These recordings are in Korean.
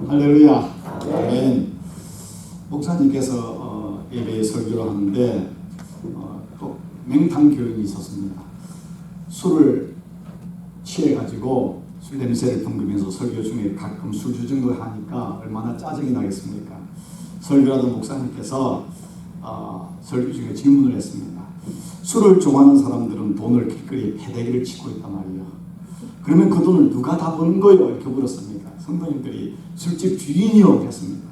할렐루야. 아멘. 목사님께서 예배에 설교를 하는데 또 맹탕 교인이 있었습니다. 술을 취해가지고 술 냄새를 풍기면서 설교 중에 가끔 술 주정도 하니까 얼마나 짜증이 나겠습니까? 설교하던 목사님께서 설교 중에 질문을 했습니다. 술을 좋아하는 사람들은 돈을 길거리에 패대기를 치고 있단 말이에요. 그러면 그 돈을 누가 다 번 거예요? 이렇게 물었습니다. 성도님들이 술집 주인이요 했습니다.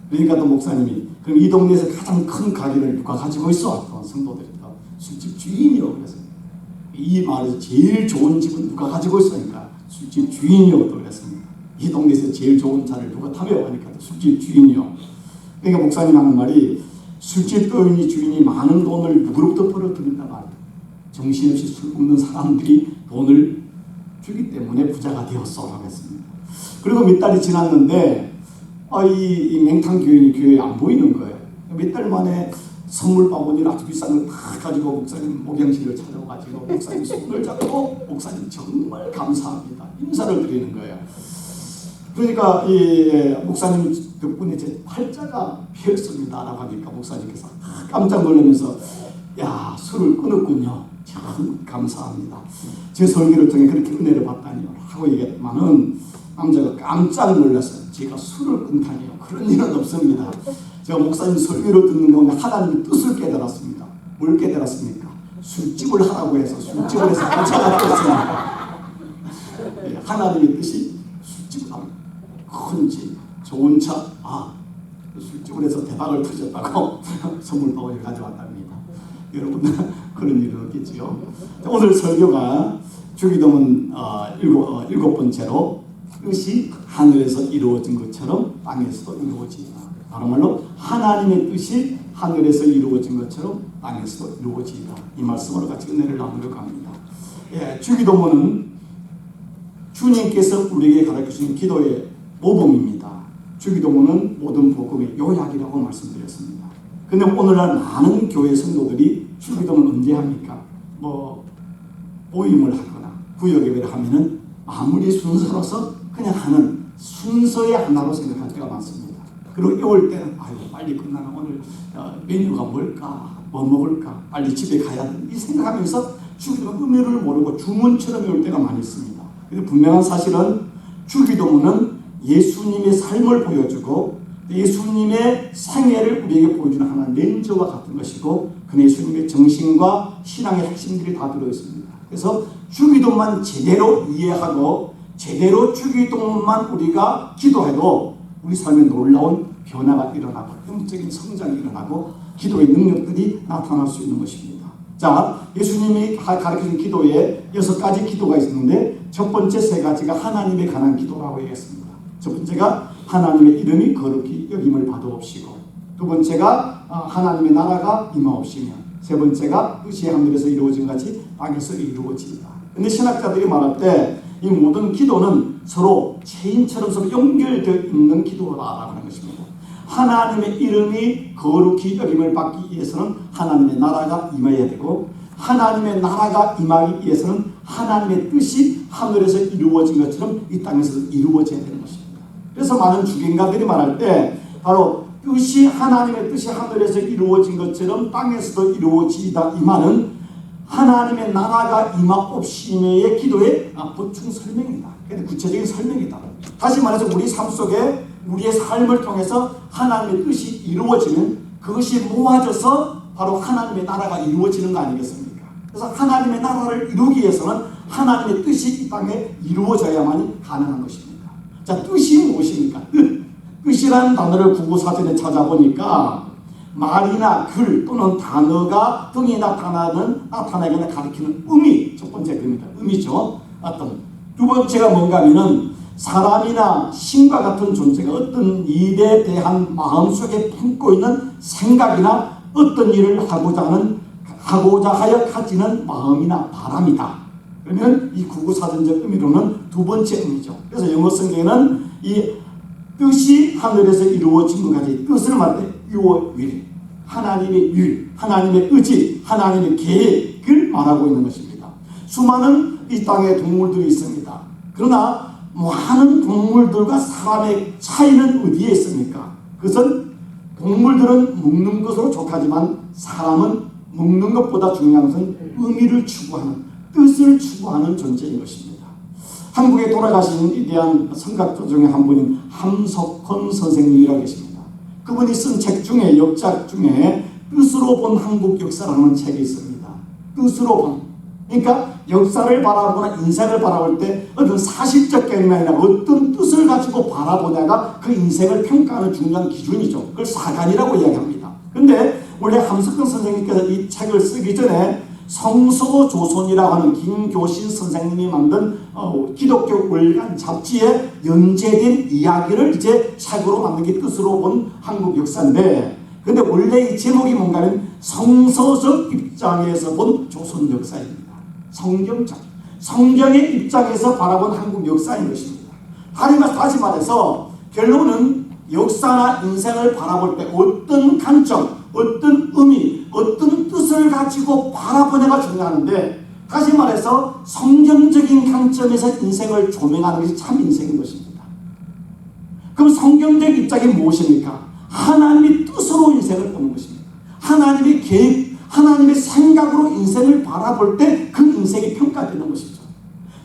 그러니까 또 목사님이 그럼 이 동네에서 가장 큰 가게를 누가 가지고 있어? 또 성도들이 또 술집 주인이요 그랬습니다. 이 말에서 제일 좋은 집은 누가 가지고 있으니까 술집 주인이요 또 그랬습니다. 이 동네에서 제일 좋은 차를 누가 타며 하니까 술집 주인이요. 그러니까 목사님 하는 말이 술집 주인이 많은 돈을 누구로부터 벌어들인단 말이에요. 정신없이 술 먹는 사람들이 돈을 주기 때문에 부자가 되었어라고 했습니다. 그리고 몇 달이 지났는데 이 맹탕 교인이 교회에 안 보이는 거예요. 몇 달 만에 선물 바구니를 아주 비싼 걸 다 가지고 목사님 목양실을 찾아가지고 목사님 손을 잡고 목사님 정말 감사합니다 인사를 드리는 거예요. 그러니까 목사님 덕분에 제 팔자가 피었습니다라고 하니까 목사님께서 깜짝 놀라면서 야 술을 끊었군요. 참 감사합니다. 제 설교를 통해 그렇게 은혜를 받다니요 하고 얘기했지만은 남자가 깜짝 놀랐어요. 제가 술을 끊다니요. 그런 일은 없습니다. 제가 목사님 설교를 듣는 동안 하나님의 뜻을 깨달았습니다. 뭘 깨달았습니까? 술집을 하라고 해서 술집을 해서 부자가 되었습니다. 하나님의 뜻이 술집을 하면 큰 집, 좋은 차, 술집을 해서 대박을 터졌다고 선물 바구니를 가져왔답니다. 여러분 그런 일은 없겠지요. 오늘 설교가 주기도문 일곱 번째로 뜻이 하늘에서 이루어진 것처럼 땅에서도 이루어지다. 다른 말로 하나님의 뜻이 하늘에서 이루어진 것처럼 땅에서도 이루어지다. 이 말씀으로 같이 은혜를 나누려고 합니다. 주기도문은 주님께서 우리에게 가르쳐주신 기도의 모범입니다. 주기도문은 모든 복음의 요약이라고 말씀드렸습니다. 근데 오늘날 많은 교회 성도들이 주기도문 언제 합니까? 모임을 하거나 구역예배를 하면은 마무리 순서로서 그냥 하는 순서의 하나로 생각할 때가 많습니다. 그리고 이럴 때는 빨리 끝나면 오늘 메뉴가 뭘까? 뭐 먹을까? 빨리 집에 가야 돼. 이 생각하면서 주기도문 의미를 모르고 주문처럼 외울 때가 많이 있습니다. 근데 분명한 사실은 주기도문은 예수님의 삶을 보여주고 예수님의 생애를 우리에게 보여주는 하나의 렌즈와 같은 것이고 그 예수님의 정신과 신앙의 핵심들이 다 들어있습니다. 그래서 주기도만 제대로 이해하고 제대로 주기도만 우리가 기도해도 우리 삶에 놀라운 변화가 일어나고 영적인 성장이 일어나고 기도의 능력들이 나타날 수 있는 것입니다. 자, 예수님이 가르쳐준 기도에 6가지 기도가 있었는데 첫 번째 3가지가 하나님에 관한 기도라고 얘기했습니다. 첫 번째가 하나님의 이름이 거룩히 여김을 받아옵시고 두 번째가 하나님의 나라가 임하옵시며 세 번째가 뜻이 하늘에서 이루어진 같이 땅에서 이루어진다. 근데 신학자들이 말할 때 이 모든 기도는 서로 체인처럼 서로 연결되어 있는 기도라고 하는 것입니다. 하나님의 이름이 거룩히 여김을 받기 위해서는 하나님의 나라가 임해야 되고 하나님의 나라가 임하기 위해서는 하나님의 뜻이 하늘에서 이루어진 것처럼 이 땅에서도 이루어져야 되는 것입니다. 그래서 많은 주경가들이 말할 때 바로 하나님의 뜻이 하늘에서 이루어진 것처럼 땅에서도 이루어지다 이 말은 하나님의 나라가 임하옵시며의 기도의 보충 설명이다. 구체적인 설명이다. 다시 말해서 우리 삶 속에 우리의 삶을 통해서 하나님의 뜻이 이루어지면 그것이 모아져서 바로 하나님의 나라가 이루어지는 거 아니겠습니까? 그래서 하나님의 나라를 이루기 위해서는 하나님의 뜻이 이 땅에 이루어져야만이 가능한 것입니다. 자, 뜻이 무엇입니까? 뜻이라는 단어를 국어사전에 찾아보니까 말이나 글 또는 단어가 등이 나타나거나 가리키는 의미, 첫 번째 겁니다. 의미죠. 두 번째가 뭔가 하면은 사람이나 신과 같은 존재가 어떤 일에 대한 마음속에 품고 있는 생각이나 어떤 일을 하고자 하여 가지는 마음이나 바람이다. 그러면 이 구구사전적 의미로는 두 번째 의미죠. 그래서 영어 성경에는 이 뜻이 하늘에서 이루어진 것까지 뜻을 말할 때 your will, 하나님의 율, 하나님의 의지, 하나님의 계획을 말하고 있는 것입니다. 수많은 이 땅에 동물들이 있습니다. 그러나 많은 동물들과 사람의 차이는 어디에 있습니까? 그것은 동물들은 먹는 것으로 족하지만 사람은 먹는 것보다 중요한 것은 의미를 추구하는, 뜻을 추구하는 존재인 것입니다. 한국에 돌아가신 위대한 성각자 중에 한 분인 함석헌 선생님이라고 계십니다. 그분이 쓴 책 중에, 역작 중에 뜻으로 본 한국 역사라는 책이 있습니다. 뜻으로 본. 그러니까 역사를 바라보거나 인생을 바라볼 때 어떤 사실적 개념이 아니라 어떤 뜻을 가지고 바라보냐가 그 인생을 평가하는 중요한 기준이죠. 그걸 사관이라고 이야기합니다. 근데 원래 함석헌 선생님께서 이 책을 쓰기 전에 성서조선이라고 하는 김교신 선생님이 만든 기독교 월간 잡지에 연재된 이야기를 이제 책으로 만든 게 뜻으로 본 한국 역사인데, 근데 원래 이 제목이 뭔가는 성서적 입장에서 본 조선 역사입니다. 성경적, 성경의 입장에서 바라본 한국 역사인 것입니다. 다시 말해서 결론은 역사나 인생을 바라볼 때 어떤 관점, 어떤 의미, 어떤 뜻을 가지고 바라보냐가 중요한데, 다시 말해서 성경적인 관점에서 인생을 조명하는 것이 참 인생인 것입니다. 그럼 성경적 입장이 무엇입니까? 하나님의 뜻으로 인생을 보는 것입니다. 하나님의 계획, 하나님의 생각으로 인생을 바라볼 때 그 인생이 평가되는 것이죠.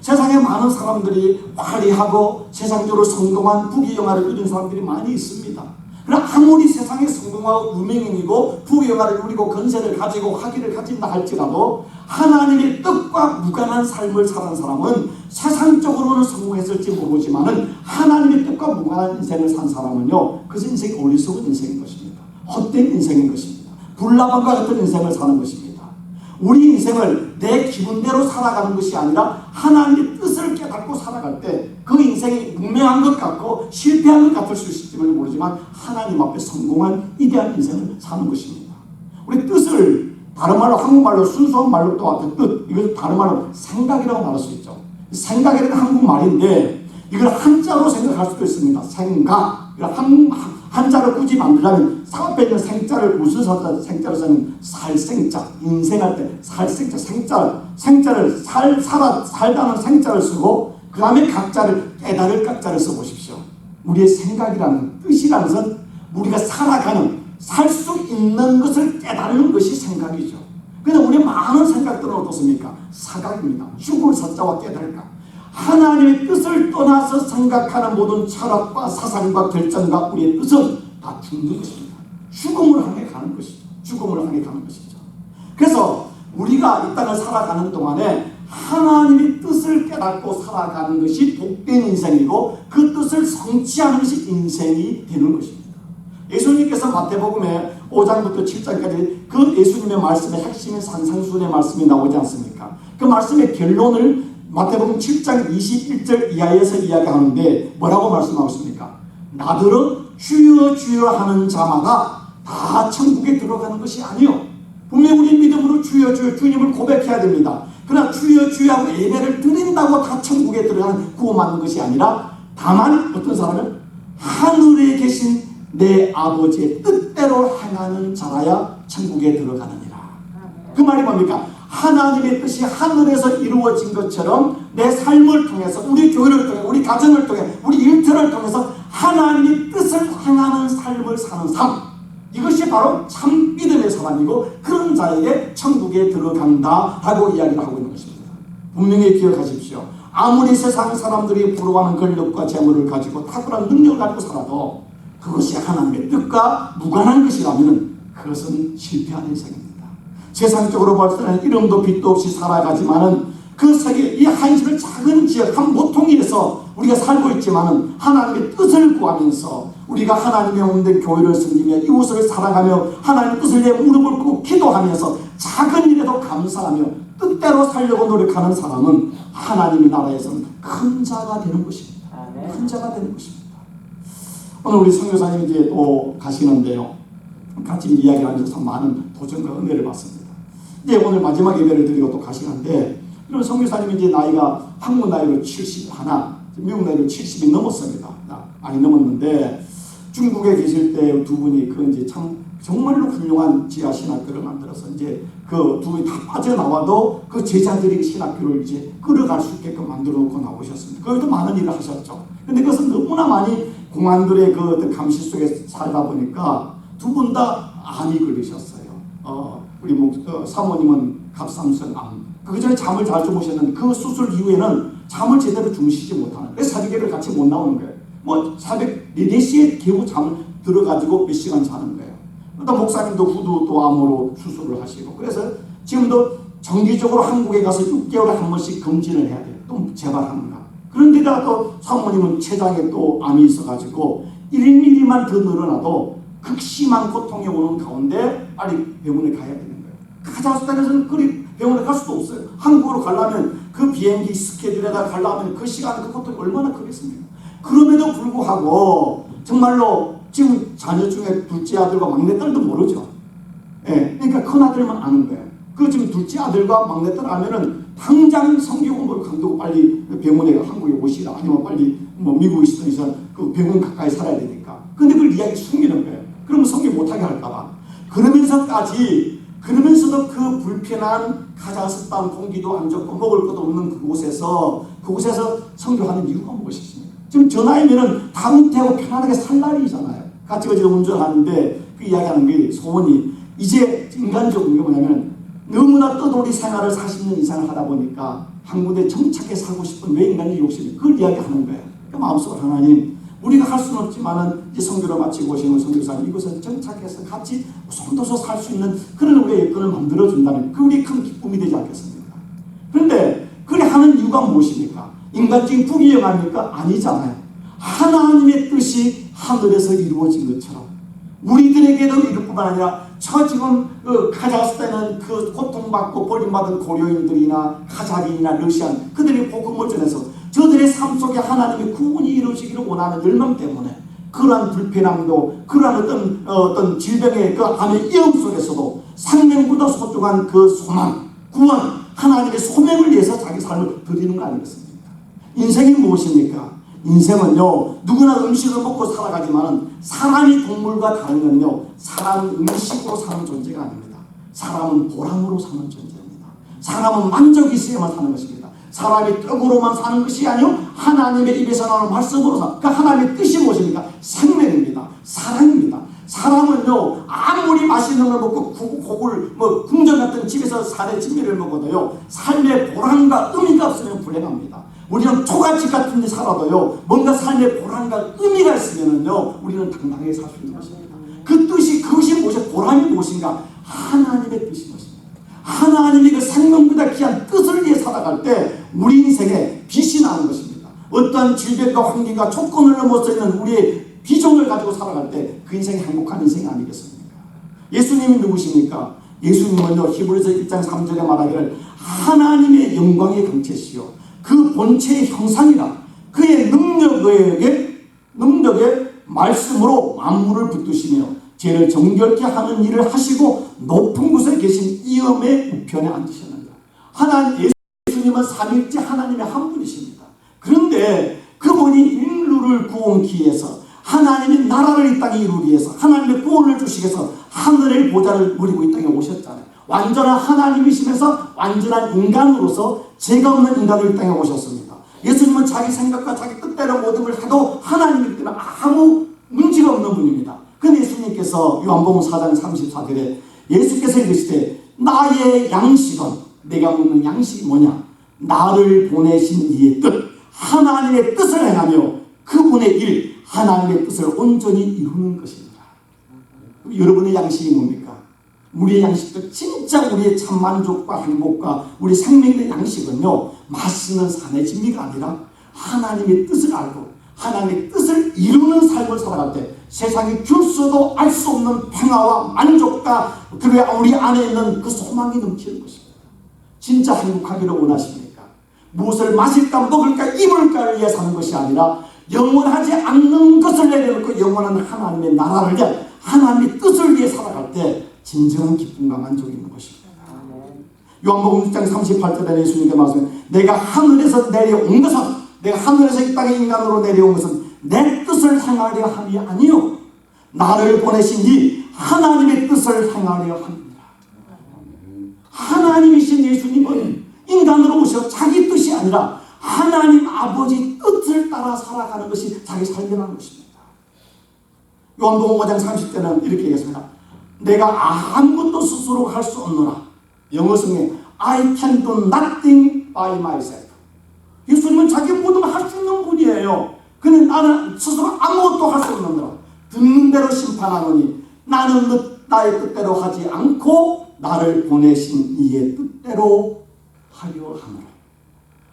세상에 많은 사람들이 화려하고 세상적으로 성공한 부귀영화를 누린 사람들이 많이 있습니다. 그러나 아무리 세상에 성공하고 유명인이고 부귀영화를 누리고 권세를 가지고 학위를 가진다 할지라도 하나님의 뜻과 무관한 삶을 사는 사람은 세상적으로는 성공했을지 모르지만은 하나님의 뜻과 무관한 인생을 산 사람은요, 그 인생이 어리석은 인생인 것입니다. 헛된 인생인 것입니다. 불나방과 같은 인생을 사는 것입니다. 우리 인생을 내 기분대로 살아가는 것이 아니라 하나님의 뜻을 깨닫고 살아갈 때 그 인생이 무명한 것 같고 실패한 것 같을 수 있을지 모르지만 하나님 앞에 성공한 위대한 인생을 사는 것입니다. 우리 뜻을 다른 말로, 한국말로 순수한 말로 또 같은 뜻, 이걸 다른 말로 생각이라고 말할 수 있죠. 생각이라는 한국말인데 이걸 한자로 생각할 수도 있습니다. 생각. 한자를 굳이 만들려면 앞에 있는 생자를 무슨 생자로 쓰는 살생자, 인생할 때 살생자, 생자를 살다는 생자를 쓰고 그 다음에 각자를 깨달을 각자를 써보십시오. 우리의 생각이라는 뜻이라는 것은 우리가 살아가는, 살 수 있는 것을 깨달는 것이 생각이죠. 그런데 우리 많은 생각들은 어떻습니까? 사각입니다. 죽을 사자와 깨달을까. 하나님의 뜻을 떠나서 생각하는 모든 철학과 사상과 결정과 우리의 뜻은 다 죽는 것입니다. 죽음을 향해 가는 것이죠. 죽음을 향해 가는 것이죠. 그래서 우리가 이 땅을 살아가는 동안에 하나님의 뜻을 깨닫고 살아가는 것이 복된 인생이고 그 뜻을 성취하는 것이 인생이 되는 것입니다. 예수님께서 마태복음에 5장부터 7장까지 그 예수님의 말씀의 핵심인 산상수훈의 말씀이 나오지 않습니까? 그 말씀의 결론을 마태복음 7장 21절 이하에서 이야기하는데 뭐라고 말씀하고 있습니까? 나더러 주여 주여 하는 자마다 다 천국에 들어가는 것이 아니요. 분명히 우리 믿음으로 주여 주여 주님을 고백해야 됩니다. 그러나 주여 주여 하고 예배를 드린다고 다 천국에 들어가는 구원받는 것이 아니라 다만 어떤 사람은 하늘에 계신 내 아버지의 뜻대로 행하는 자라야 천국에 들어가느니라. 그 말이 뭡니까? 하나님의 뜻이 하늘에서 이루어진 것처럼 내 삶을 통해서, 우리 교회를 통해, 우리 가정을 통해, 우리 일터를 통해서 하나님의 뜻을 행하는 삶을 사는 삶, 이것이 바로 참 믿음의 사람이고 그런 자에게 천국에 들어간다 하고 이야기를 하고 있는 것입니다. 분명히 기억하십시오. 아무리 세상 사람들이 부러워하는 권력과 재물을 가지고 탁월한 능력을 가지고 살아도 그것이 하나님의 뜻과 무관한 것이라면 그것은 실패한 인생입니다. 세상적으로 볼 때는 이름도 빛도 없이 살아가지만은 그 세계 이 한시를 작은 지역 한 모퉁이에서 우리가 살고 있지만은 하나님의 뜻을 구하면서 우리가 하나님의 없는 교회를 섬기며 이웃을 사랑하며 하나님의 뜻을 위해 무릎을 꿇고 기도하면서 작은 일에도 감사하며 뜻대로 살려고 노력하는 사람은 하나님의 나라에서는 큰 자가 되는 것입니다. 큰 자가 되는 것입니다. 오늘 우리 선교사님 이제 또 가시는데요. 같이 이야기하면서 많은 도전과 은혜를 받습니다. 이제 오늘 마지막 예배를 드리고 또 가시는데, 이런 선교사님이 이제 나이가 한국 나이로 71, 미국 나이로 70이 넘었습니다. 많이 넘었는데 중국에 계실 때 두 분이 그 이제 참 정말로 훌륭한 지하 신학교를 만들어서 이제 그 두 분이 다 빠져나와도 그 제자들이 신학교를 이제 끌어갈 수 있게끔 만들어 놓고 나오셨습니다. 거기도 많은 일을 하셨죠. 근데 그것은 너무나 많이 공안들의 그 어떤 감시 속에 살다 보니까 두 분 다 암이 걸리셨어요. 우리 사모님은 갑상선 암. 그 전에 잠을 잘 주무셨는데 그 수술 이후에는 잠을 제대로 주무시지 못하는. 그래서 사비계를 같이 못 나오는 거예요. 뭐 새벽 4시에 겨우 잠을 들어가지고 몇 시간 자는 거예요. 또 목사님도 후두 또 암으로 수술을 하시고. 그래서 지금도 정기적으로 한국에 가서 6개월에 한 번씩 검진을 해야 돼요. 또 재발하는가. 그런데다가 또 사모님은 췌장에 또 암이 있어가지고 1mm만 더 늘어나도 극심한 고통이 오는 가운데 빨리 병원에 가야 되는 거예요. 카자흐스탄에서는 그리 병원에 갈 수도 없어요. 한국으로 가려면 그 비행기 스케줄에다 가려면 그 시간 그 고통이 얼마나 크겠습니까? 그럼에도 불구하고 정말로 지금 자녀 중에 둘째 아들과 막내딸도 모르죠. 예, 그러니까 큰 아들만 아는 거예요. 그 지금 둘째 아들과 막내딸 알면은 당장 성경 공부를 감두고 빨리 병원에 한국에 오시라 아니면 빨리 뭐 미국에 있던 이상 그 병원 가까이 살아야 되니까. 근데 그걸 이야기 숨기는 거예요. 그러면 성경 못하게 할까봐. 그러면서도 그 불편한 카자흐스탄 공기도 안 좋고 먹을 것도 없는 그곳에서 성교하는 이유가 무엇이십니까? 지금 저 나이면은 다 은퇴하고 편안하게 살 날이잖아요. 같이 어제 운전하는데 그 이야기하는 게 소원이 이제 인간적인 게 뭐냐면 너무나 떠돌이 생활을 40년 이상을 하다 보니까 한 군데 정착해 살고 싶은 왜 인간의 욕심이 그걸 이야기하는 거예요. 그 마음속으로 하나님 우리가 할 수는 없지만은 이제 선교를 마치고 오시는 선교사님 이곳에 정착해서 같이 손도서 살 수 있는 그런 우리의 여건을 만들어준다면 그 우리의 큰 기쁨이 되지 않겠습니까? 그런데 그래 하는 이유가 무엇입니까? 인간적인 부귀영합니까? 아니잖아요. 하나님의 뜻이 하늘에서 이루어진 것처럼 우리들에게도 이룰 뿐만 아니라 저 지금 카자흐스탄은 그 고통받고 버림받은 고려인들이나 카자흐인이나 러시안 그들의 복음을 전해서 저들의 삶 속에 하나님의 구원이 이루어지기를 원하는 열망 때문에 그러한 불편함도 그러한 어떤 질병의 그 암의 위험 속에서도 생명보다 소중한 그 소망, 구원, 하나님의 소명을 위해서 자기 삶을 드리는 거 아니겠습니까? 인생이 무엇입니까? 인생은요 누구나 음식을 먹고 살아가지만 사람이 동물과 다른 건요 사람은 음식으로 사는 존재가 아닙니다. 사람은 보람으로 사는 존재입니다. 사람은 만족이 있어야만 사는 것입니다. 사람이 떡으로만 사는 것이 아니요 하나님의 입에서 나오는 말씀으로 사는 그 하나님의 뜻이 무엇입니까? 생명입니다. 사랑입니다. 사람은요 아무리 맛있는 걸 먹고 고글 궁전 같은 집에서 사대 진미를 먹어도요 삶의 보람과 의미가 없으면 불행합니다. 우리는 초가집 같은 데 살아도요 뭔가 삶의 보람과 의미가 있으면은요 우리는 당당하게 살 수 있는 것입니다. 그 뜻이 그것이 무엇이 보람이 무엇인가? 하나님의 뜻이 무엇입니까? 하나님이 그 생명보다 귀한 뜻을 위해 살아갈 때 우리 인생에 빛이 나는 것입니다. 어떠한 질병과 환경과 조건을 넘어서 있는 우리의 비전을 가지고 살아갈 때 그 인생이 행복한 인생이 아니겠습니까? 예수님이 누구십니까? 예수님은요 히브리서 1장 3절에 말하기를 하나님의 영광의 정체시요 그 본체의 형상이라 그의 능력의 말씀으로 만물을 붙드시며 죄를 정결케 하는 일을 하시고 높은 곳에 계신 이음의 우편에 앉으셨는가. 예수님은 삼일째 하나님의 한 분이십니다. 그런데 그분이 인류를 구원기 위해서 하나님의 나라를 이 땅에 이루기 위해서 하나님의 구원을 주시기 위해서 하늘의 보좌를 누리고 이 땅에 오셨잖아요. 완전한 하나님이시면서 완전한 인간으로서 죄가 없는 인간을 이 땅에 오셨습니다. 예수님은 자기 생각과 자기 뜻대로 모든 걸 해도 하나님이기 때문에 아무 문제가 없는 분입니다. 근데 예수님께서 요한복음 4장 34절에 예수께서 이르시되 나의 양식은 내가 묻는 양식이 뭐냐? 나를 보내신 이의 뜻 하나님의 뜻을 행하며 그분의 일 하나님의 뜻을 온전히 이루는 것입니다. 여러분의 양식이 뭡니까? 우리의 양식도 진짜 우리의 참만족과 행복과 우리 생명의 양식은요 맛있는 산의 진미가 아니라 하나님의 뜻을 알고 하나님의 뜻을 이루는 삶을 살아갈 때 세상이 줄 수도 알 수 없는 평화와 만족과 그리고 우리 안에 있는 그 소망이 넘치는 것입니다. 진짜 행복하기를 원하십니까? 무엇을 마실까 먹을까 입을까를 위해 사는 것이 아니라 영원하지 않는 것을 내려놓고 영원한 하나님의 나라를 위한 하나님의 뜻을 위해 살아갈 때 진정한 기쁨과 만족이 있는 것입니다. 요한복음 6장 38절에 예수님께 말씀해 내가 하늘에서 내려온 것은 내가 하늘에서 이 땅에 인간으로 내려온 것은 내 뜻을 행하려 함이 아니요 나를 보내신 이 하나님의 뜻을 행하려 합니다. 하나님이신 예수님은 인간으로 오셔 자기 뜻이 아니라 하나님 아버지 뜻을 따라 살아가는 것이 자기 삶이라는 것입니다. 요한복음 5장 30절은 이렇게 얘기했습니다. 내가 아무것도 스스로 할 수 없노라. 영어성에 I can do nothing by myself. 예수님은 자기 모든 걸 할 수 있는 분이에요. 그는 나는 스스로 아무것도 할 수 없느니라. 듣는 대로 심판하노니 나는 나의 뜻대로 하지 않고 나를 보내신 이의 뜻대로 하려 하노라.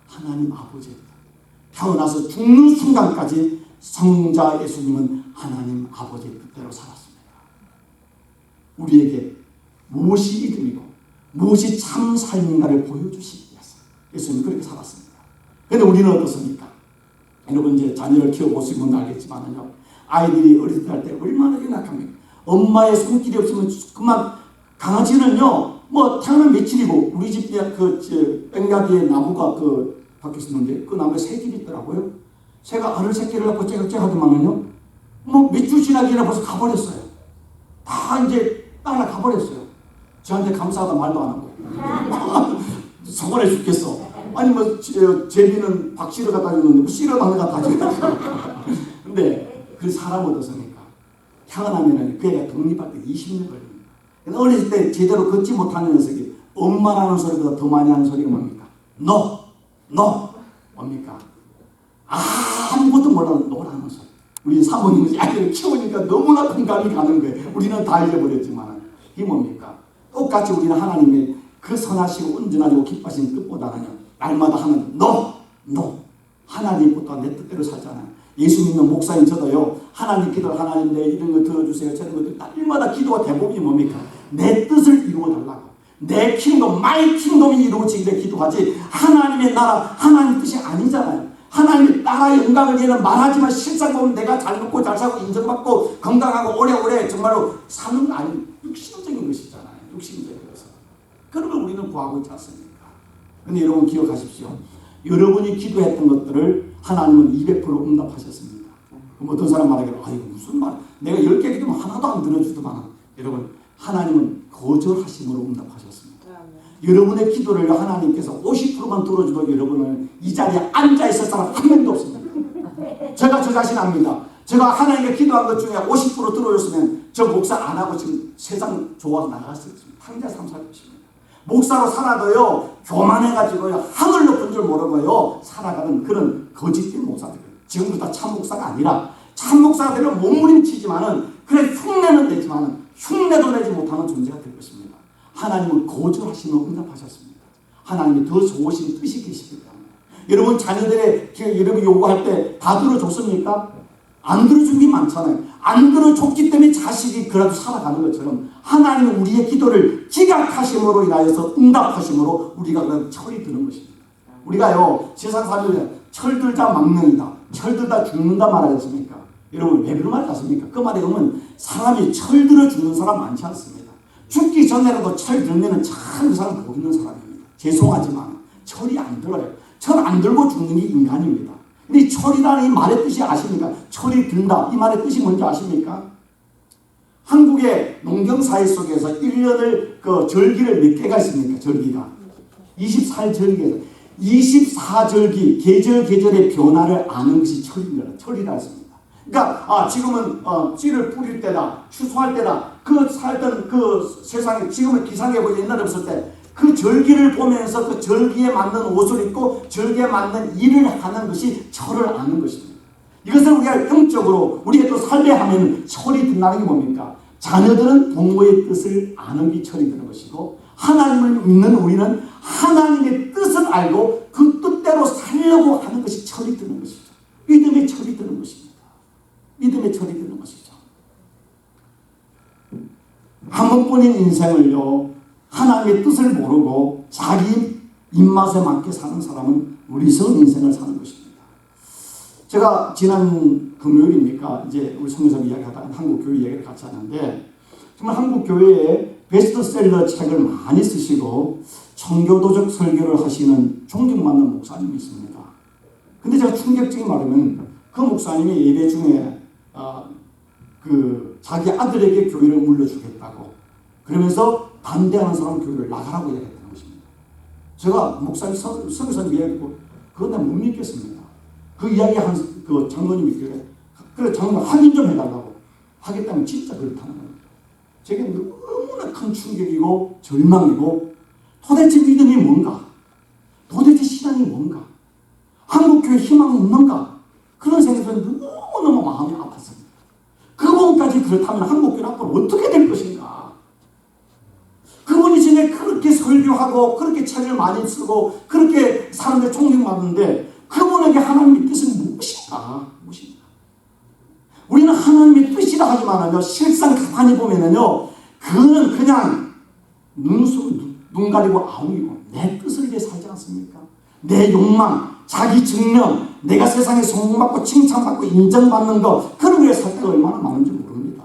하나님 아버지의 뜻. 태어나서 죽는 순간까지 성자 예수님은 하나님 아버지의 뜻대로 살았습니다. 우리에게 무엇이 이름이고 무엇이 참 삶인가를 보여주시기 위해서 예수님은 그렇게 살았습니다. 그런데 우리는 어떻습니까? 여러분 이제 자녀를 키워보시면 알겠지만요, 아이들이 어릴 때 할 때 얼마나 연약합니까? 엄마의 손길이 없으면 그만. 강아지는요, 뭐 태어난 며칠이고 우리 집 뺑가기에 나무가 박혀 있었는데 그 나무에 새들이 있더라고요. 새가 알을 새끼를 갖고 째깍째깍하더만은요, 뭐 몇 주 지나기 전에 벌써 가버렸어요. 다 이제 따라 가버렸어요. 저한테 감사하다 말도 안 하고. 서운해 죽겠어. 아니 뭐 제비는 박씨를 갖다 줬는데 뭐 씨를 갖다 줬어. 근데 그 사람 어떻습니까? 태어나면은 그 애가 독립할 때 20년 걸립니다. 어렸을 때 제대로 걷지 못하는 녀석이 엄마라는 소리보다 더 많이 하는 소리가 뭡니까? 너 뭡니까? 아무것도 몰라도 노라는 소리. 우리 사모님은 아이를 키우니까 너무나 공감이 가는 거예요. 우리는 다 잊어버렸지만 이게 뭡니까? 똑같이 우리는 하나님의 그 선하시고 온전하고 기뻐하신 뜻보다는 날마다 하는 너 하나님부터 내 뜻대로 살잖아요. 예수 믿는 목사인 저도요, 하나님 기도를 하나님 내 이런 거 들어주세요. 저런 것들 날마다 기도가 대부분이 뭡니까? 내 뜻을 이루어달라고. 내 킹덤, 마이 킹덤이 이루어지기를 기도하지 하나님의 나라, 하나님 뜻이 아니잖아요. 하나님의 나라의 영광을 얘는 말하지만 실상 보면 내가 잘 먹고 잘 살고 인정받고 건강하고 오래오래 정말로 사는 거 아닌 육신적인 것이잖아요. 육신적인 것은. 그런 걸 우리는 구하고 있지 않습니까? 그런데 여러분 기억하십시오. 여러분이 기도했던 것들을 하나님은 200% 응답하셨습니다. 그럼 어떤 사람 말하기를 아이고 무슨 말, 내가 10개 기도면 하나도 안 들어주더만. 여러분, 하나님은 거절하심으로 응답하셨습니다. 여러분의 기도를 하나님께서 50%만 들어줘도 여러분은 이 자리에 앉아있을 사람 한 명도 없습니다. 제가 저 자신 압니다. 제가 하나님께 기도한 것 중에 50% 들어줬으면 저 목사 안 하고 지금 세상 좋아서 나갔을 것입니다. 황제 삼살 것입니다. 목사로 살아도요, 교만해가지고요, 하늘 높은 줄 모르고요, 살아가는 그런 거짓된 목사들이에요. 지금부터 참 목사가 아니라, 참 목사가 되면 몸부림치지만은, 그래, 흉내는 내지만은, 흉내도 내지 못하는 존재가 될 것입니다. 하나님은 거절하시며 응답하셨습니다. 하나님이 더 좋으신 뜻이 계시기 때문에. 여러분, 자녀들의, 여러분 요구할 때 다 들어줬습니까? 안 들어준 게 많잖아요. 안 들어줬기 때문에 자식이 그래도 살아가는 것처럼 하나님은 우리의 기도를 기각하심으로 인하여서 응답하심으로 우리가 그냥 철이 드는 것입니다. 우리가요, 세상 살면 철들자 망명이다, 철들다 죽는다 말하셨습니까? 여러분 왜 그런 말 하십니까? 그 말에 보면 사람이 철들어 죽는 사람 많지 않습니다. 죽기 전에라도 철 들면 참 그 사람 복 있는 사람입니다. 죄송하지만 철이 안 들어요. 철 안 들고 죽는 게 인간입니다. 근데 철이라는 이 말의 뜻이 아십니까? 철이 든다. 이 말의 뜻이 뭔지 아십니까? 한국의 농경사회 속에서 1년을 절기를 몇 개가 있습니까? 절기가 24절기에서 24절기 계절의 변화를 아는 것이 철입니다. 철이라 했습니다. 그러니까 지금은 씨를 뿌릴 때다, 추수할 때다. 그 살던 그 세상에 지금은 기상에 보이 옛날에 없을 때 그 절기를 보면서 그 절기에 맞는 옷을 입고 절기에 맞는 일을 하는 것이 철을 아는 것입니다. 이것을 우리가 영적으로 우리가 또 살려하면 철이 든다는 게 뭡니까? 자녀들은 부모의 뜻을 아는 게 철이 드는 것이고, 하나님을 믿는 우리는 하나님의 뜻을 알고 그 뜻대로 살려고 하는 것이 철이 드는 것이죠. 믿음의 철이 드는 것입니다. 믿음의 철이 드는 것이죠. 한 번뿐인 인생을요, 하나님의 뜻을 모르고 자기 입맛에 맞게 사는 사람은 어리석은 인생을 사는 것입니다. 제가 지난 금요일입니까? 이제 우리 성교사님 이야기하다가 한국교회 이야기를 같이 하는데, 정말 한국교회에 베스트셀러 책을 많이 쓰시고 청교도적 설교를 하시는 존경받는 목사님이 있습니다. 근데 제가 충격적인 말이면 그 목사님이 예배 중에 자기 아들에게 교회를 물려주겠다고 그러면서 반대하는 사람 교회를 나가라고 이야기했다는 것입니다. 제가 목사님 설교사님 이야기 듣고 그건 내가 못 믿겠습니다. 그 이야기 한 그 장로님이 그래 장로님 확인 좀 해달라고 하겠다면 진짜 그렇다는 겁니다. 제게 너무나 큰 충격이고 절망이고 도대체 믿음이 뭔가, 도대체 신앙이 뭔가, 한국교회 희망이 있는가, 그런 생각이 너무너무 마음이 아팠습니다. 그분까지 그렇다면 한국교회 앞으로 어떻게 될 것인가. 그분이 전에 그렇게 설교하고 그렇게 책을 많이 쓰고 그렇게 사람들 존경받는데 그분에게 하나님의 뜻은 무엇인가? 우리는 하나님의 뜻이라 하지만은요, 실상 가만히 보면은요, 그는 그냥 눈 가리고 아웅이고 내 뜻을 위해 살지 않습니까? 내 욕망, 자기 증명, 내가 세상에 성공받고 칭찬받고 인정받는 것, 그런 거에 살 때가 얼마나 많은지 모릅니다.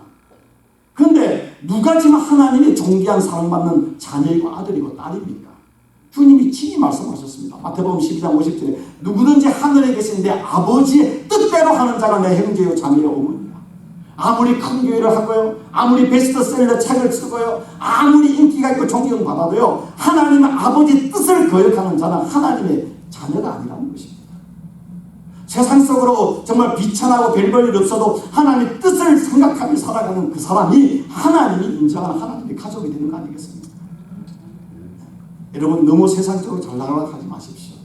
그런데 누가 지금 하나님의 존귀한 사랑받는 자녀이고 아들이고 딸입니까? 주님이 친히 말씀하셨습니다. 마태복음 12장 50절에 누구든지 하늘에 계신 내 아버지의 뜻대로 하는 자가 내 형제요 자매요 어머니야. 아무리 큰 교회를 하고요, 아무리 베스트셀러 책을 쓰고요, 아무리 인기가 있고 존경받아도요, 하나님의 아버지 뜻을 거역하는 자는 하나님의 자녀가 아니라는 것입니다. 세상 속으로 정말 비천하고 별볼일 없어도 하나님의 뜻을 생각하며 살아가는 그 사람이 하나님이 인정하는 하나님의 가족이 되는 거 아니겠습니까? 여러분 너무 세상적으로 잘 나가려고 하지 마십시오.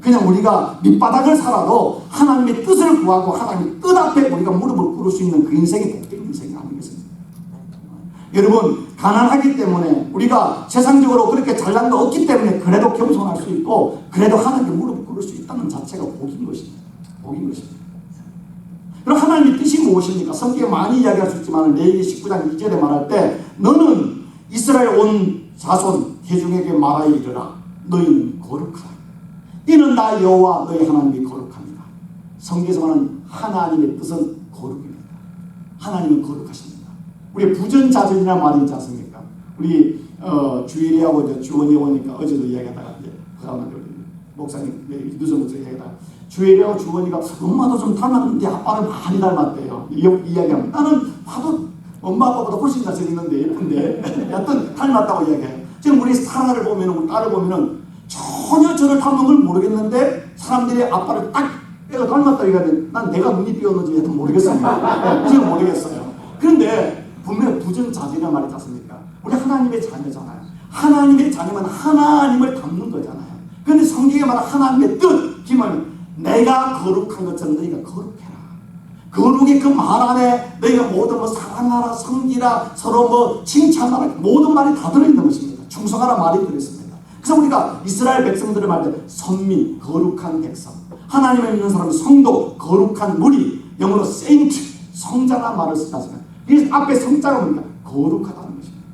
그냥 우리가 밑바닥을 살아도 하나님의 뜻을 구하고 하나님의 뜻 앞에 우리가 무릎을 꿇을 수 있는 그 인생이 복된 인생이 아니겠습니까? 여러분 가난하기 때문에 우리가 세상적으로 그렇게 잘난 거 없기 때문에 그래도 겸손할 수 있고 그래도 하나님께 무릎을 꿇을 수 있다는 자체가 복인 것입니다. 복인 것입니다. 그럼 하나님의 뜻이 무엇입니까? 성경에 많이 이야기할 수 있지만 레위기 19장 2절에 말할 때 너는 이스라엘 온 자손 회중에게 말하여 이르라 너희는 거룩하라 이는 나 여호와 너희 하나님이 거룩합니다. 성경에서 말하는 하나님의 뜻은 거룩입니다. 하나님은 거룩하십니다. 우리 부전자전이라는 말이 있지 않습니까? 우리 주일이하고 주원이 오니까 어제도 이야기하다가 이제 목사님 늦어부터 이야기하다가 주일이하고 주원이가 엄마도 좀 닮았는데 아빠는 많이 닮았대요. 이야기하면 나는 봐도 엄마 아빠보다 훨씬 잘생겼는데 예쁜데 여튼 닮았다고 이야기해요. 지금 우리 사라를 보면 우리 딸을 보면은 전혀 저를 닮은 걸 모르겠는데 사람들이 아빠를 딱 내가 닮았다 이러는데 난 내가 눈이 띄었는지 여튼 모르겠어요. 지금 모르겠어요. 그런데 분명히 부전자질이라는 말이 있습니까? 우리 하나님의 자녀잖아요. 하나님의 자녀면 하나님을 닮는 거잖아요. 그런데 성경에 말하는 하나님의 뜻 기만 내가 거룩한 것처럼 너희가 거룩해라. 거룩의 그 말 안에 너희가 모든 사랑하라, 섬기라, 서로 칭찬하라 모든 말이 다 들어있는 것입니다. 충성하라 말이 들어있습니다. 그래서 우리가 이스라엘 백성들을 말할 때 선민, 거룩한 백성, 하나님을 믿는 사람은 성도, 거룩한 무리, 영어로 세인트, 성자라는 말을 쓰지 않습니까? 이 앞에 성자가 뭡니까? 거룩하다는 것입니다.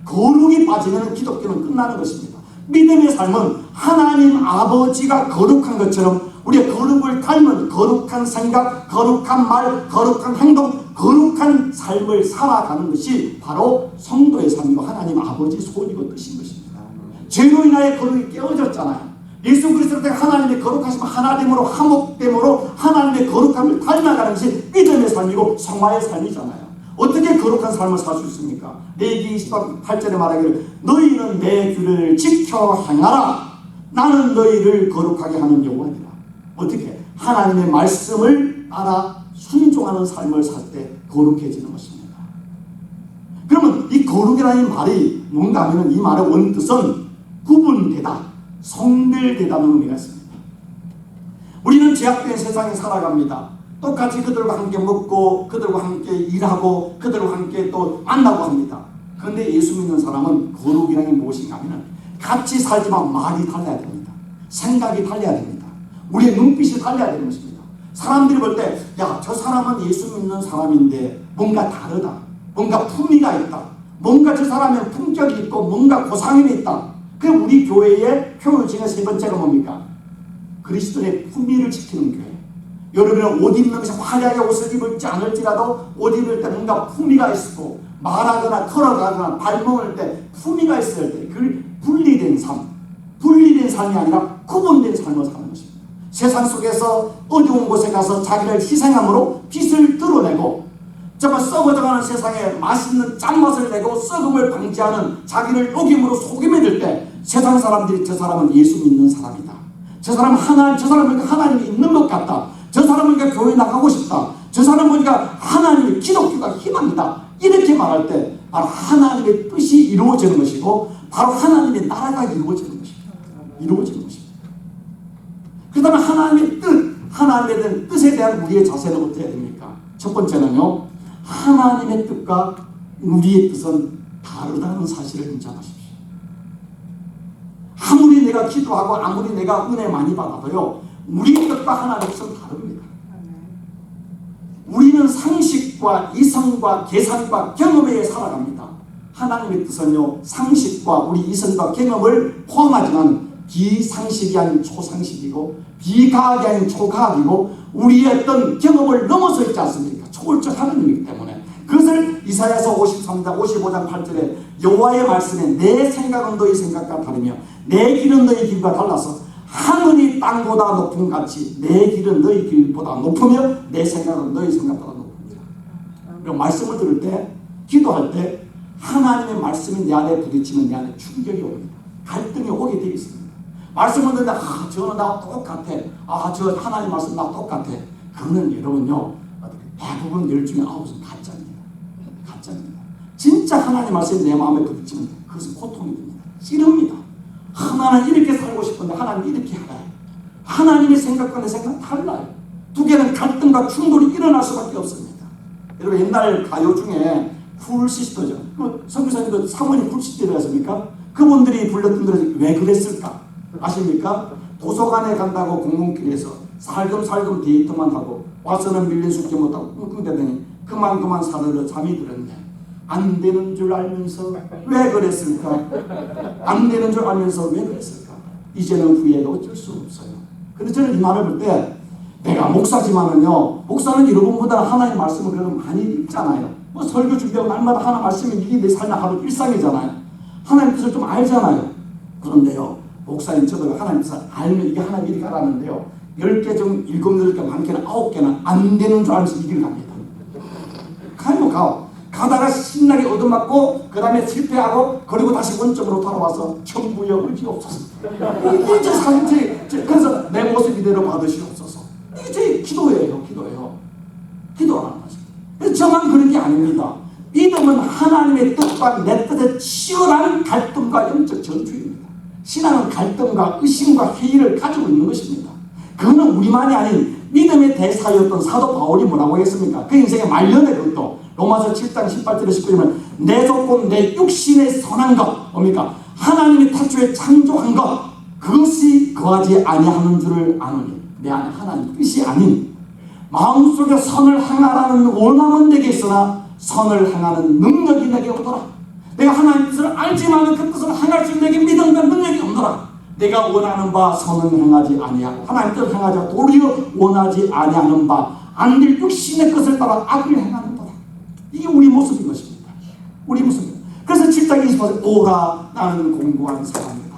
거룩이 빠지면 기독교는 끝나는 것입니다. 믿음의 삶은 하나님 아버지가 거룩한 것처럼 우리의 거룩을 닮은 거룩한 생각, 거룩한 말, 거룩한 행동, 거룩한 삶을 살아가는 것이 바로 성도의 삶이고 하나님 아버지 소원이고 뜻인 것입니다. 죄로 인하여 거룩이 깨어졌잖아요. 예수 그리스도 때 하나님의 거룩하심 하나됨으로 화목됨으로 하나님의 거룩함을 닮아가는 것이 믿음의 삶이고 성화의 삶이잖아요. 어떻게 거룩한 삶을 살 수 있습니까? 레위기 28절에 말하기를 너희는 내 규례를 지켜 행하라. 나는 너희를 거룩하게 하는 여호와니라. 어떻게? 하나님의 말씀을 따라 순종하는 삶을 살 때 거룩해지는 것입니다. 그러면 이 거룩이라는 말이 뭔가 하면 이 말의 원뜻은 구분되다, 성별되다는 의미가 있습니다. 우리는 제약된 세상에 살아갑니다. 똑같이 그들과 함께 먹고 그들과 함께 일하고 그들과 함께 또 만나고 합니다. 그런데 예수 믿는 사람은 거룩이라는 게 무엇인가 하면 같이 살지만 말이 달라야 됩니다. 생각이 달라야 됩니다. 우리의 눈빛이 달라야 되는 것입니다. 사람들이 볼 때 야, 저 사람은 예수 믿는 사람인데 뭔가 다르다. 뭔가 품위가 있다. 뭔가 저 사람은 품격이 있고 뭔가 고상함이 있다. 그럼 우리 교회의 표현 중에 세 번째가 뭡니까? 그리스도의 품위를 지키는 교회. 여러분은 옷 입는 것이 화려하게 옷을 입을지 않을지라도 옷 입을 때 뭔가 품위가 있고 말하거나 걸어가거나 발 먹을 때 품위가 있어야 돼. 그 분리된 삶. 분리된 삶이 아니라 구분된 삶을 사는 것입니다. 세상 속에서 어두운 곳에 가서 자기를 희생함으로 빛을 드러내고 정말 썩어져가는 세상에 맛있는 짠맛을 내고 썩음을 방지하는 자기를 녹임으로 속임이 될 때 세상 사람들이 저 사람은 예수 믿는 사람이다, 저 사람은 저 사람은 하나님이 있는 것 같다, 저 사람은 교회 나가고 싶다, 저 사람은 보니까 하나님의 기독교가 희망이다, 이렇게 말할 때 바로 하나님의 뜻이 이루어지는 것이고 바로 하나님의 나라가 이루어지는 것입니다. 그 다음에 하나님의 뜻, 하나님에 대한 뜻에 대한 우리의 자세는 어떻게 됩니까? 첫 번째는요, 하나님의 뜻과 우리의 뜻은 다르다는 사실을 인정하십시오. 아무리 내가 기도하고 아무리 내가 은혜 많이 받아도요, 우리의 뜻과 하나님의 뜻은 다릅니다. 우리는 상식과 이성과 계산과 경험에 의해 살아갑니다. 하나님의 뜻은요, 상식과 우리 이성과 경험을 포함하지만 비상식이 아닌 초상식이고 비과학이 아닌 초과학이고 우리의 어떤 경험을 넘어서 있지 않습니까? 초월적 하나님이기 때문에 그것을 이사야서 53장 55장 8절에 여호와의 말씀에 내 생각은 너희 생각과 다르며 내 길은 너희 길과 달라서 하늘이 땅보다 높은 같이 내 길은 너희 길보다 높으며 내 생각은 너희 생각보다 높습니다. 그리고 말씀을 들을 때, 기도할 때 하나님의 말씀이 내 안에 부딪히면 내 안에 충격이 옵니다. 갈등이 오게 되어 있습니다. 말씀을 듣는데 저는 나와 똑같아, 저 하나님 말씀 나와 똑같아, 그거는 여러분요 대부분 10중에 9은 가짜입니다. 진짜 하나님 말씀이 내 마음에 부딪히면 그것은 고통이 됩니다. 찌릅니다. 하나는 이렇게 살고 싶은데 하나님 이렇게 하라요. 하나님의 생각과 내 생각은 달라요. 두 개는 갈등과 충돌이 일어날 수밖에 없습니다. 여러분 옛날 가요 중에 쿨시스터죠. 선교사님도 사모님 쿨시스터라고 했습니까? 그분들이 불렀던 노래 왜 그랬을까 아십니까? 도서관에 간다고 공공길에서 살금살금 데이트만 하고 와서는 밀린 숙제 못하고 끙끙대더니 그만 사르르 잠이 들었네. 안 되는 줄 알면서 왜 그랬을까? 안 되는 줄 알면서 왜 그랬을까? 이제는 후회가 어쩔 수 없어요. 근데 저는 이 말을 볼 때 내가 목사지만은요, 목사는 여러분보다 하나님 말씀을 그래도 많이 읽잖아요. 뭐 설교 준비하고 날마다 하나 말씀이 이게 내 삶의 하루 일상이잖아요. 하나님 뜻을 좀 알잖아요. 그런데요, 목사님 저도 하나님 뜻을 알면 이게 하나님 이렇게 하라는데요, 10개 중 7, 8개, 많게는 9개는 안 되는 줄 알면서 이 길을 갑니다. 가다가 신나게 얻어맞고 그 다음에 실패하고 그리고 다시 원점으로 돌아와서 천부여 의지 없어서 이제 사실 그래서 내 모습 이대로 받으시옵소서. 이게 제 기도예요. 기도라는 거죠. 그래서 저만 그런 게 아닙니다. 믿음은 하나님의 뜻과 내 뜻의 치열한 갈등과 영적 전투입니다. 신앙은 갈등과 의심과 회의를 가지고 있는 것입니다. 그거는 우리만이 아닌 믿음의 대사였던 사도 바울이 뭐라고 했습니까? 그 인생의 말년에 그것도 로마서 7장 18절에 19절에 내 조건 내 육신의 선한 것 뭡니까? 하나님이 태초에 창조한 것 그것이 거하지 아니하는 줄을 아노니 내 안에 하나님 뜻이 아닌 마음속에 선을 행하라는 원함은 내게 있으나 선을 행하는 능력이 내게 없더라. 내가 하나님 뜻을 알지만 그 뜻을 행할 수 있는 내게 믿음과 능력이 없더라. 내가 원하는 바 선은 행하지 아니하고 하나님 뜻을 행하지 도리어 원하지 아니하는 바 안 될 육신의 것을 따라 악을 행하는 거다. 이게 우리 모습인 것입니다. 우리 모습입니다. 그래서 7장 28절 오라 나는 공고한 사람이다.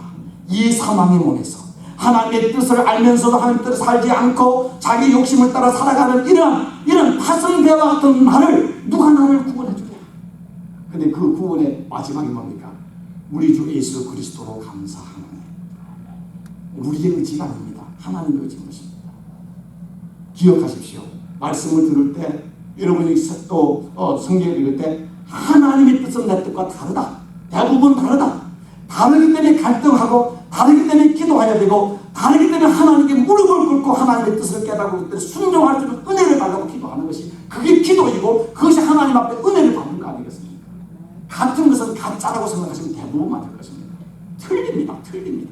이 사망의 몸에서 하나님의 뜻을 알면서도 하나님의 뜻을 살지 않고 자기 욕심을 따라 살아가는 이런 파성배와 같은 나를 누가 나를 구원해 주랴. 근데 그 구원의 마지막이 뭡니까? 우리 주 예수 그리스도로 감사하는 우리의 의지가 아닙니다. 하나님의 의지인 것입니다. 기억하십시오. 말씀을 들을 때 여러분이 또 성경을 읽을 때 하나님의 뜻은 내 뜻과 다르다. 대부분 다르다. 다르기 때문에 갈등하고 다르기 때문에 기도해야 되고 다르기 때문에 하나님께 무릎을 꿇고 하나님의 뜻을 깨닫고 순종할 수 있는 은혜를 달라고 기도하는 것이 그게 기도이고 그것이 하나님 앞에 은혜를 받는 거 아니겠습니까? 같은 것은 가짜라고 생각하시면 대부분 맞을 것입니다. 틀립니다.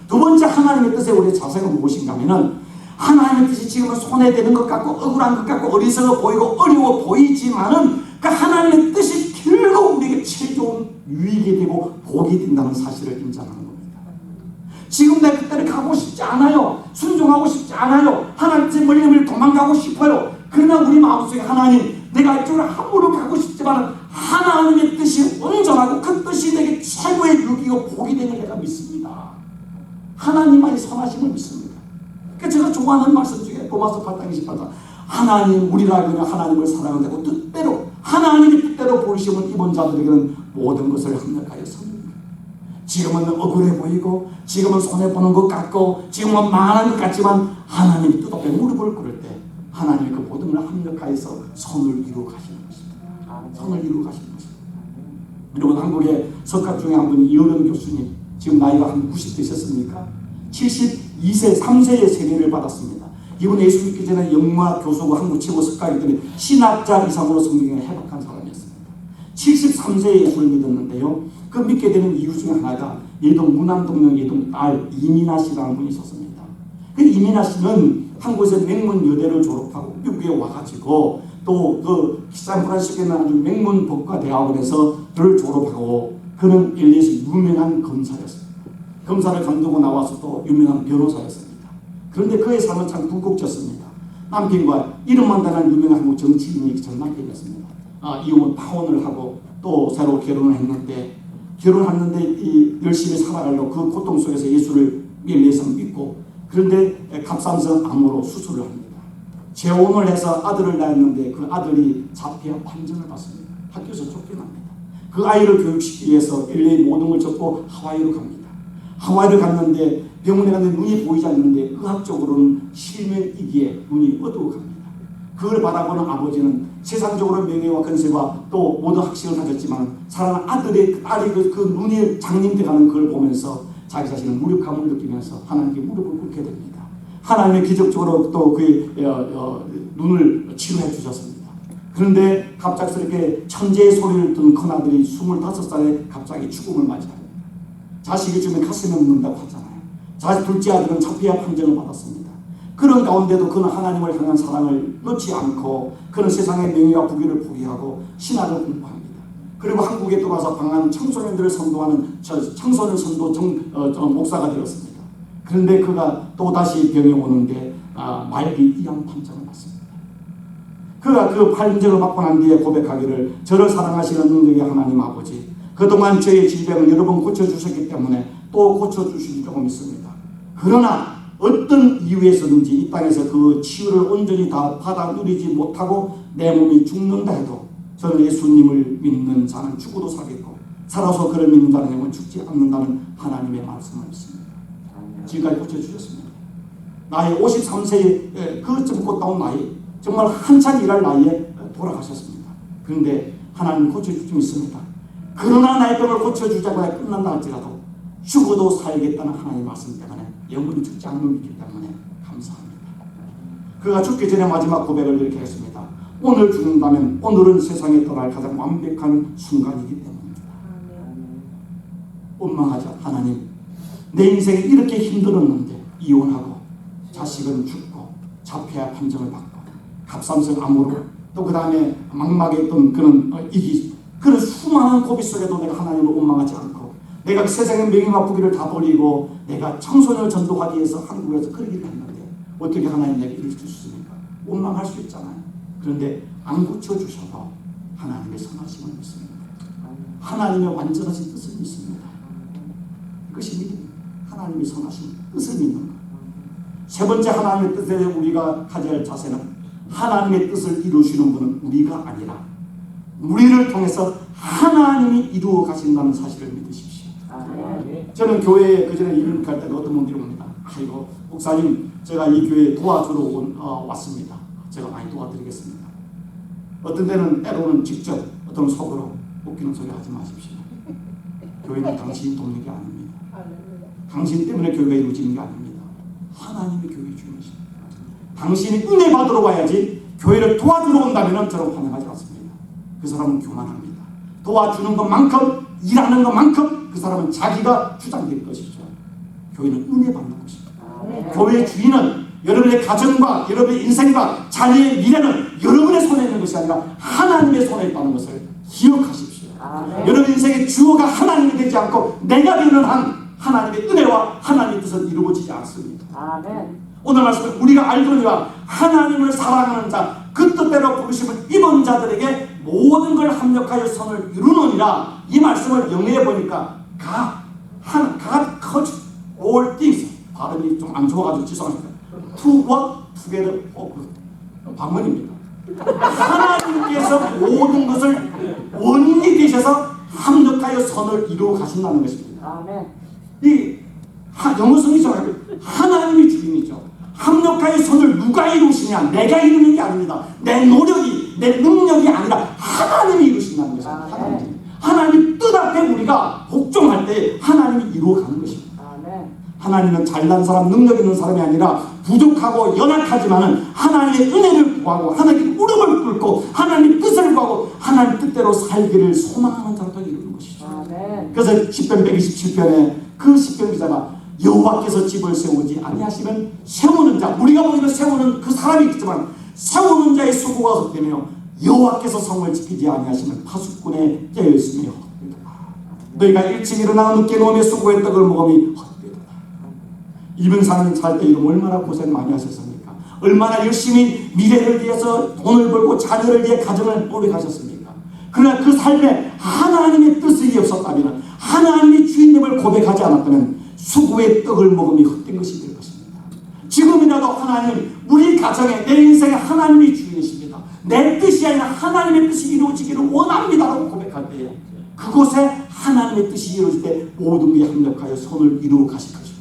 두 번째 하나님의 뜻에 우리의 자세가 무엇인가 하면은 하나님의 뜻이 지금은 손해되는 것 같고 억울한 것 같고 어리석어 보이고 어려워 보이지만은 그 하나님의 뜻이 결국 우리에게 최종 유익이 되고 복이 된다는 사실을 인정하는 겁니다. 지금 내가 그때를 가고 싶지 않아요. 순종하고 싶지 않아요. 하나님 뜻에 멀리 도망가고 싶어요. 그러나 우리 마음속에 하나님 내가 이쪽으로 함부로 가고 싶지만 하나님의 뜻이 온전하고 그 뜻이 내게 최고의 유익이고 복이 되는 내가 믿습니다. 하나님만이 선하심을 믿습니다. 그러니까 제가 좋아하는 말씀 중에 로마서 8장 28절 하나님, 우리라고는 하나님을 사랑한다고 뜻대로 하나님의 뜻대로 부르심을 입은 자들에게는 모든 것을 합력하여 섭니다. 지금은 억울해 보이고 지금은 손해보는 것 같고 지금은 망하는 것 같지만 하나님이 뜻 앞에 무릎을 꿇을 때 하나님이 그 모든 걸 합력하여서 선을 이루어 가시는 것입니다. 선을 이루어 가시는 것입니다. 여러분, 한국의 석학 중에 한 분이 이어른 교수님, 지금 나이가 한 90 되셨습니까? 72세 3세의 세례를 받았습니다. 이분 예수 믿기 전에 영문학 교수고 한국 최고 석학이더니 신학자 이상으로 성경에 해박한 사람이었습니다. 73세에 예수를 믿었는데요. 그 믿게 되는 이유 중에 하나가 예동 무남동령 예동 딸 이민아 씨라는 분이 있었습니다. 그 이민아 씨는 한국에서 맹문 여대를 졸업하고 미국에 와가지고 또 그 샌프란시스코에 있는 아주 맹문 법과 대학원에서 를 졸업하고 그는 LA에서 유명한 검사였습니다. 검사를 관두고 나와서 또 유명한 변호사였습니다. 그런데 그의 삶은 참 굴곡졌습니다. 남편과 이름만 다는 유명한 한국 정치인이 전 남편이었습니다. 이혼을 파혼을 하고 또 새로 결혼을 했는데 열심히 살아가려고 그 고통 속에서 예수를 위해서 믿고 그런데 갑상선 암으로 수술을 합니다. 재혼을 해서 아들을 낳았는데 그 아들이 자폐아 판정을 받습니다. 학교에서 쫓겨납니다. 그 아이를 교육시키기 위해서 LA 모든 걸 접고 하와이로 갑니다. 하와이를 갔는데 병원에 갔는데 눈이 보이지 않는데 의학적으로는 실명이기에 눈이 어두워갑니다. 그걸 바라보는 아버지는 세상적으로 명예와 건세와 또 모든 학식을 가졌지만 사랑하는 아들의 딸이 그 눈이 장님돼가는 그걸 보면서 자기 자신은 무력감을 느끼면서 하나님께 무릎을 꿇게 됩니다. 하나님의 기적적으로 또 그의 눈을 치료해 주셨습니다. 그런데 갑작스럽게 천재의 소리를 듣는 큰아들이 25살에 갑자기 죽음을 맞이합니다. 자식이 주면 가슴에 묻는다고 하잖아요. 둘째 아들은 자폐아 판정을 받았습니다. 그런 가운데도 그는 하나님을 향한 사랑을 놓지 않고 그는 세상의 명예와 부귀를 포기하고 신학을 공부합니다. 그리고 한국에 들어와서 방한 청소년들을 선도하는 청소년 선도 목사가 되었습니다. 그런데 그가 또다시 병이 오는데 말기 이암 판정을 받습니다. 그가 그 판정을 받고 난 뒤에 고백하기를 저를 사랑하시는 능력의 하나님 아버지, 그동안 저의 질병을 여러 번 고쳐주셨기 때문에 또 고쳐주시리라고 믿습니다. 그러나 어떤 이유에서든지 이 땅에서 그 치유를 온전히 다 받아 누리지 못하고 내 몸이 죽는다 해도 저는 예수님을 믿는 자는 죽어도 살겠고 살아서 그를 믿는 자는 영원 죽지 않는다는 하나님의 말씀을 믿습니다. 지금까지 고쳐주셨습니다. 나이 53세에 그쯤 꽃다운 나이, 정말 한참 일할 나이에 돌아가셨습니다. 그런데 하나님 고쳐주지 믿습니다. 그러나 나의 병을 고쳐주자고 해 끝난다 할지라도 죽어도 살겠다는 하나님의 말씀 때문에 영원히 죽지 않는 믿기 때문에 감사합니다. 그가 죽기 전에 마지막 고백을 이렇게 했습니다. 오늘 죽는다면 오늘은 세상에 떠날 가장 완벽한 순간이기 때문입니다. 원망하자. 하나님, 내 인생이 이렇게 힘들었는데 이혼하고 자식은 죽고 자폐아 판정을 받고 갑상선 암으로 또 그 다음에 망막에 있던 그런 수많은 고비 속에도 내가 하나님을 원망하지 않고 내가 세상의 명예와 부귀를 다 버리고 내가 청소년을 전도하기 위해서 한국에서 그러기를 했는데 어떻게 하나님 내게 이럴 수 있습니까? 원망할 수 있잖아요. 그런데 안 고쳐주셔도 하나님의 선하심을 믿습니다. 하나님의 완전하신 뜻을 믿습니다. 그것이 믿음입니다. 하나님의 선하신 뜻을 믿는 것. 세 번째 하나님의 뜻에 우리가 가져야 할 자세는 하나님의 뜻을 이루시는 분은 우리가 아니라 우리를 통해서 하나님이 이루어 가신다는 사실을 믿으십시오. 저는 교회에 그전에 일을 갈 때도 어떤 분들이 옵니다. 아이고 목사님, 제가 이 교회에 도와주러 왔습니다. 제가 많이 도와드리겠습니다. 어떤 데는 때로는 직접 어떤 속으로 웃기는 소리 하지 마십시오. 교회는 당신이 돕는 게 아닙니다. 당신 때문에 교회가 이루어지는 게 아닙니다. 하나님의 교회 주인이십니다. 당신이 은혜 받으러 와야지 교회를 도와주러 온다면 저는 환영하지 않습니다. 그 사람은 교만합니다. 도와주는 것만큼 일하는 것만큼 그 사람은 자기가 주장될 것이죠. 교회는 은혜 받는 것입니다. 교회의 주인은 여러분의 가정과 여러분의 인생과 자녀의 미래는 여러분의 손에 있는 것이 아니라 하나님의 손에 있다는 것을 기억하십시오. 여러분 인생의 주어가 하나님이 되지 않고 내가 되는 한 하나님의 은혜와 하나님의 뜻은 이루어지지 않습니다. 오늘 말씀은 우리가 알거니와 하나님을 사랑하는 자, 그 뜻대로 부르심을 입은 자들에게 모든 걸 합력하여 선을 이루느니라. 이 말씀을 영어해 보니까 God caused all things, 발음이 좀 안 좋아가지고 죄송합니다. To work together for good. 방언입니다. 하나님께서 모든 것을 원리 되셔서 합력하여 선을 이루어 가신다는 것입니다. 이 영어 성경에서 하나님이 주인이죠. 합력하여 선을 누가 이루시냐? 내가 이루는 게 아닙니다. 내 노력이, 내 능력이 아니라 하나님이 이루신다는 것입니다. 하나님 뜻 앞에 우리가 복종할 때 하나님이 이루어가는 것입니다. 하나님은 잘난 사람, 능력 있는 사람이 아니라 부족하고 연약하지만은 하나님의 은혜를 구하고 하나님의 무릎을 꿇고 하나님의 뜻을 구하고 하나님 뜻대로 살기를 소망하는 자로 이루는 것이죠. 그래서 시편 127편에 그 시편 기자가 여호와께서 집을 세우지 아니하시면 세우는 자, 우리가 보기에는 세우는 그 사람이 있지만 세우는 자의 수고가 헛되며 여호와께서 성을 지키지 아니하시면 파수꾼에 깨어 있으며 헛되도다. 너희가 일찍 일어나 늦게 누우며 수고의 떡을 먹음이 헛되도다. 이병사는 살 때 이름 얼마나 고생 많이 하셨습니까? 얼마나 열심히 미래를 위해서 돈을 벌고 자녀를 위해 가정을 오래 가셨습니까? 그러나 그 삶에 하나님의 뜻이 없었다면, 하나님의 주인님을 고백하지 않았다면 수고의 떡을 먹음이 헛된 것이 될 것입니다. 지금이라도 하나님, 우리 가정에, 내 인생에 하나님이 주인이십니다. 내 뜻이 아니라 하나님의 뜻이 이루어지기를 원합니다라고 고백할 때에 그곳에 하나님의 뜻이 이루어질 때 모든 게 합력하여 손을 이루어 가실 것입니다.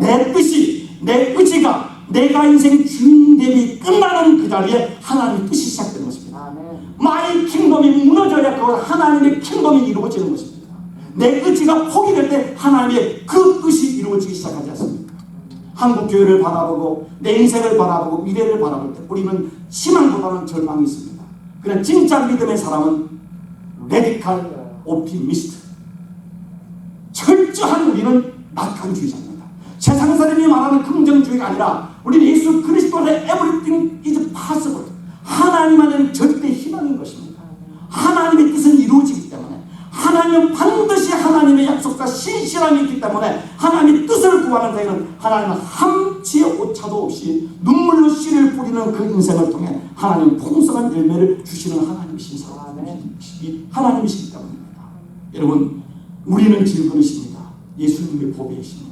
내 뜻이, 내 의지가 내가 인생 주인 대비 끝나는 그 자리에 하나님의 뜻이 시작되는 것입니다. 마이 킹덤이 무너져야 그 하나님의 킹덤이 이루어지는 것입니다. 내 의지가 포기될 때 하나님의 그 뜻이 이루어지기 시작하지 않습니까? 한국 교회를 바라보고 내 인생을 바라보고 미래를 바라볼 때 우리는 희망보다는 절망이 있습니다. 그냥 진짜 믿음의 사람은 레디칼 오피미스트, 철저한 우리는 낙관주의자입니다. 세상 사람이 말하는 긍정주의가 아니라 우리는 예수 그리스도의 everything is possible, 하나님 안에는 절대 희망인 것입니다. 하나님의 뜻은 이루어지기 때문에, 하나님은 반드시 하나님의 약속과 신실함이 있기 때문에 하나님의 뜻을 구하는 자에는 하나님은 한치의 오차도 없이 눈물로 씨를 뿌리는 그 인생을 통해 하나님은 풍성한 열매를 주시는 하나님이시기 때문입니다. 여러분, 우리는 질그릇입니다. 예수님의 보배이십니다.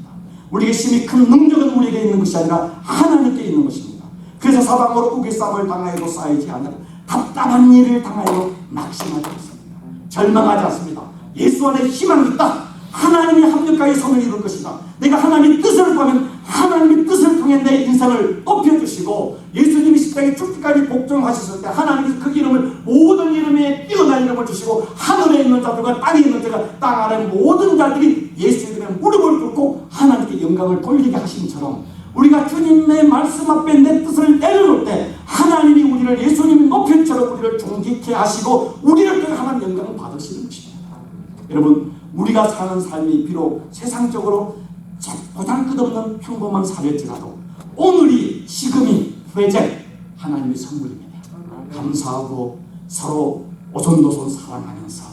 우리에게 심히 큰 능력은 우리에게 있는 것이 아니라 하나님께 있는 것입니다. 그래서 사방으로 우기쌈을 당하여도 쌓이지 않고 답답한 일을 당하여도 낙심하지 않습니다. 절망하지 않습니다. 예수 안에 희망이 있다. 하나님이 합력하여 선을 이룰 것이다. 내가 하나님의 뜻을 구하면 하나님의 뜻을 통해 내 인생을 높여주시고, 예수님이 십자가에 죽기까지 복종하셨을 때 하나님께서 그 이름을 모든 이름에 뛰어난 이름을 주시고 하늘에 있는 자들과 땅에 있는 자가 땅 아래 모든 자들이 예수 이름에 무릎을 꿇고 하나님께 영광을 돌리게 하심처럼, 우리가 주님의 말씀 앞에 내 뜻을 내려놓을 때 하나님이 우리를 예수님이 높임처럼 우리를 존귀케 하시고 우리를 통해 하나님 영광을 받으시는 것입니다. 여러분, 우리가 사는 삶이 비록 세상적으로 보잘것없는 평범한 삶일지라도 오늘이, 지금이, 회제 하나님의 선물입니다. 감사하고 서로 오손도손 사랑하면서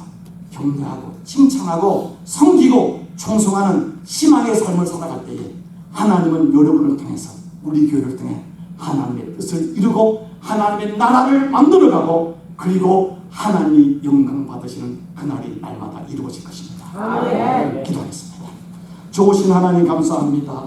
격려하고 칭찬하고 섬기고 충성하는 희망의 삶을 살아갈 때에 하나님은 여러분을 통해서, 우리 교회를 통해 하나님의 뜻을 이루고 하나님의 나라를 만들어가고, 그리고 하나님이 영광 받으시는 그날이 날마다 이루어질 것입니다. 기도하겠습니다. 좋으신 하나님 감사합니다.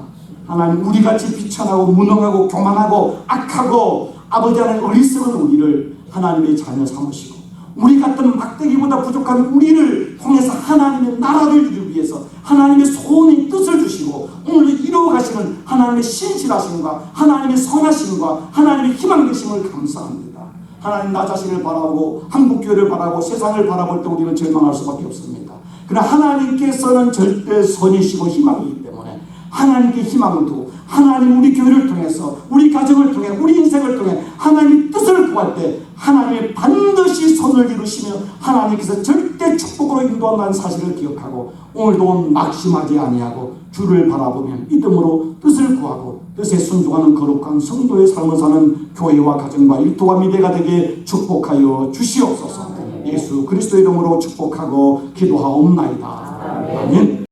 하나님, 우리같이 비천하고 무능하고 교만하고 악하고 아버지 하나님 어리석은 우리를 하나님의 자녀 삼으시고, 우리 같은 막대기보다 부족한 우리를 통해서 하나님의 나라를 이루기 위해서 하나님의 소원의 뜻을 주시고 오늘도 이루어가시는 하나님의 신실하심과 하나님의 선하심과 하나님의 희망 되심을 감사합니다. 하나님, 나 자신을 바라보고 한국교회를 바라보고 세상을 바라볼 때 우리는 절망할 수밖에 없습니다. 그러나 하나님께서는 절대 선이시고 희망이기 때문에 하나님께 희망을 두고 하나님, 우리 교회를 통해서, 우리 가정을 통해, 우리 인생을 통해 하나님의 뜻을 구할 때 하나님이 반드시 선을 이루시며 하나님께서 절대 축복으로 인도한다는 사실을 기억하고 오늘도 낙심하지 아니하고 주를 바라보며 믿음으로 뜻을 구하고 뜻에 순종하는 거룩한 성도의 삶을 사는 교회와 가정과 일터와 미래가 되게 축복하여 주시옵소서. 예수 그리스도의 이름으로 축복하고 기도하옵나이다. 아멘.